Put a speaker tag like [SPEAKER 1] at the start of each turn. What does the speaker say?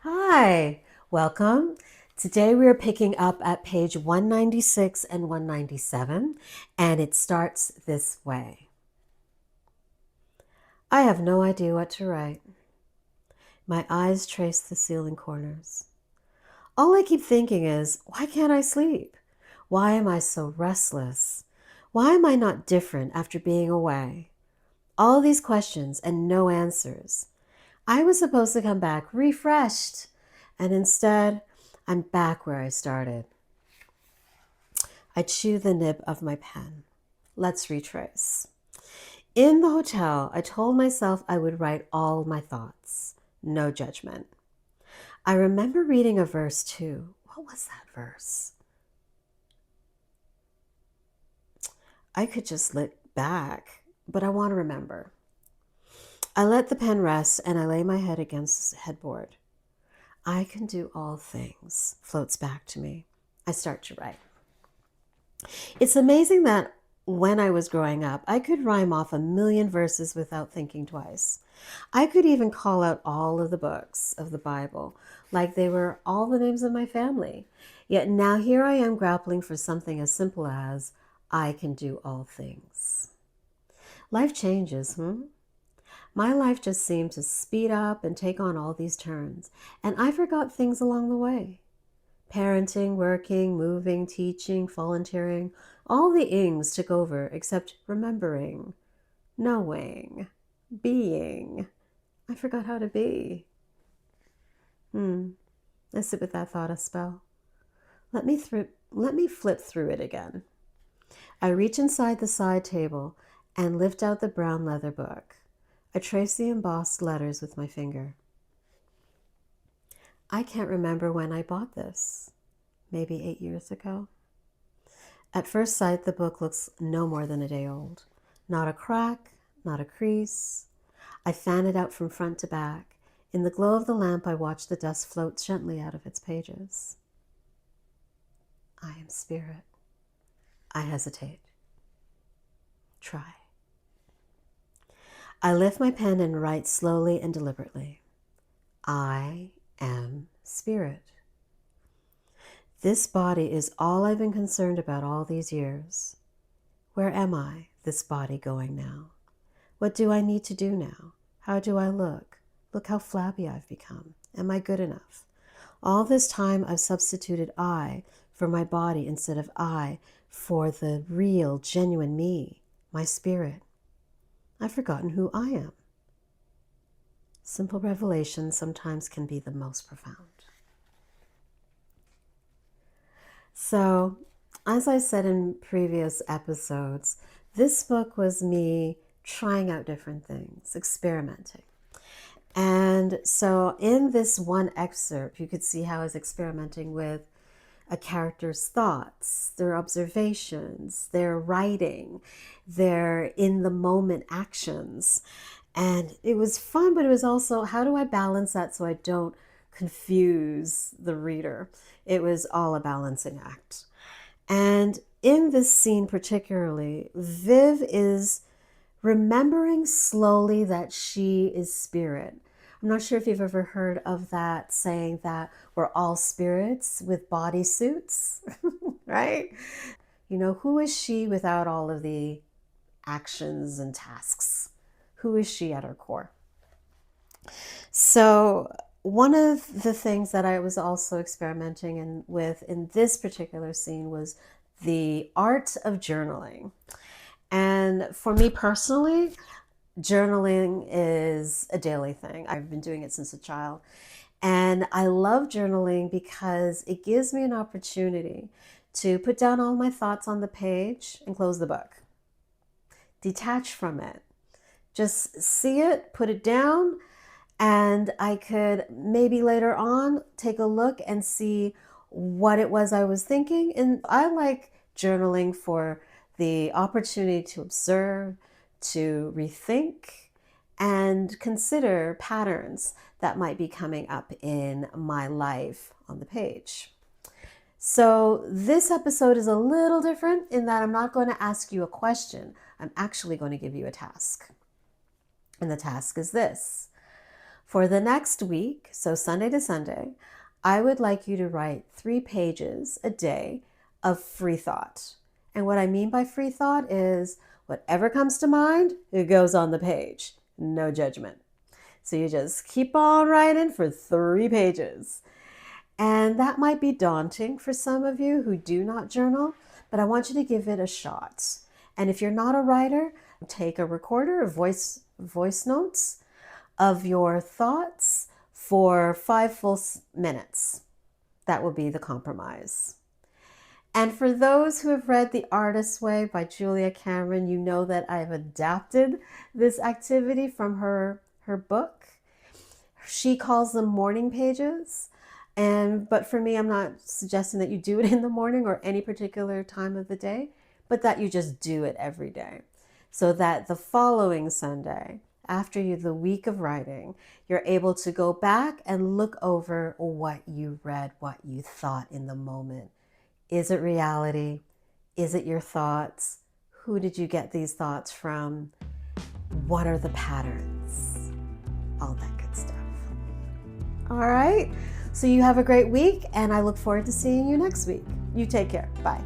[SPEAKER 1] Hi, welcome. Today we are picking up at page 196 and 197, and it starts this way. I have no idea what to write. My eyes trace the ceiling corners. All I keep thinking is, why can't I sleep? Why am I so restless? Why am I not different after being away? All these questions and no answers. I was supposed to come back refreshed, and instead, I'm back where I started. I chew the nib of my pen. Let's retrace. In the hotel, I told myself I would write all my thoughts. No judgment. I remember reading a verse too. What was that verse? I could just look back, but I want to remember. I let the pen rest and I lay my head against the headboard. I can do all things, floats back to me. I start to write. It's amazing that when I was growing up, I could rhyme off a million verses without thinking twice. I could even call out all of the books of the Bible like they were all the names of my family. Yet now here I am grappling for something as simple as I can do all things. Life changes, My life just seemed to speed up and take on all these turns, and I forgot things along the way. Parenting, working, moving, teaching, volunteering, all the ings took over except remembering, knowing, being. I forgot how to be. I sit with that thought a spell. Let me flip through it again. I reach inside the side table and lift out the brown leather book. I trace the embossed letters with my finger. I can't remember when I bought this. Maybe 8 years ago. At first sight, the book looks no more than a day old. Not a crack, not a crease. I fan it out from front to back. In the glow of the lamp, I watch the dust float gently out of its pages. I am spirit. I hesitate. Try. I lift my pen and write slowly and deliberately. I am spirit. This body is all I've been concerned about all these years. Where am I, this body, going now? What do I need to do now? How do I look? Look how flabby I've become. Am I good enough? All this time I've substituted I for my body instead of I for the real, genuine me, my spirit. I've forgotten who I am. Simple revelation sometimes can be the most profound. So, as I said in previous episodes, this book was me trying out different things, experimenting. And so in this one excerpt, you could see how I was experimenting with a character's thoughts, their observations, their writing, their in-the-moment actions. And it was fun, but it was also, how do I balance that so I don't confuse the reader? It was all a balancing act. And in this scene particularly, Viv is remembering slowly that she is spirit. I'm not sure if you've ever heard of that saying that we're all spirits with body suits, right? You know, who is she without all of the actions and tasks? Who is she at her core? So one of the things that I was also experimenting with in this particular scene was the art of journaling. And for me personally, journaling is a daily thing. I've been doing it since a child. And I love journaling because it gives me an opportunity to put down all my thoughts on the page and close the book. Detach from it. Just see it, put it down, and I could maybe later on take a look and see what it was I was thinking. And I like journaling for the opportunity to observe, to rethink, and consider patterns that might be coming up in my life on the page. So this episode is a little different in that I'm not going to ask you a question. I'm actually going to give you a task. And the task is this. For the next week, so Sunday to Sunday, I would like you to write 3 pages a day of free thought. And what I mean by free thought is whatever comes to mind, it goes on the page. No judgment. So you just keep on writing for 3 pages. And that might be daunting for some of you who do not journal, but I want you to give it a shot. And if you're not a writer, take a recorder of voice notes of your thoughts for 5 full minutes. That will be the compromise. And for those who have read The Artist's Way by Julia Cameron, you know that I've adapted this activity from her book. She calls them morning pages. But for me, I'm not suggesting that you do it in the morning or any particular time of the day, but that you just do it every day. So that the following Sunday, after the week of writing, you're able to go back and look over what you read, what you thought in the moment. Is it reality? Is it your thoughts? Who did you get these thoughts from? What are the patterns? All that good stuff. All right. So you have a great week, and I look forward to seeing you next week. You take care. Bye.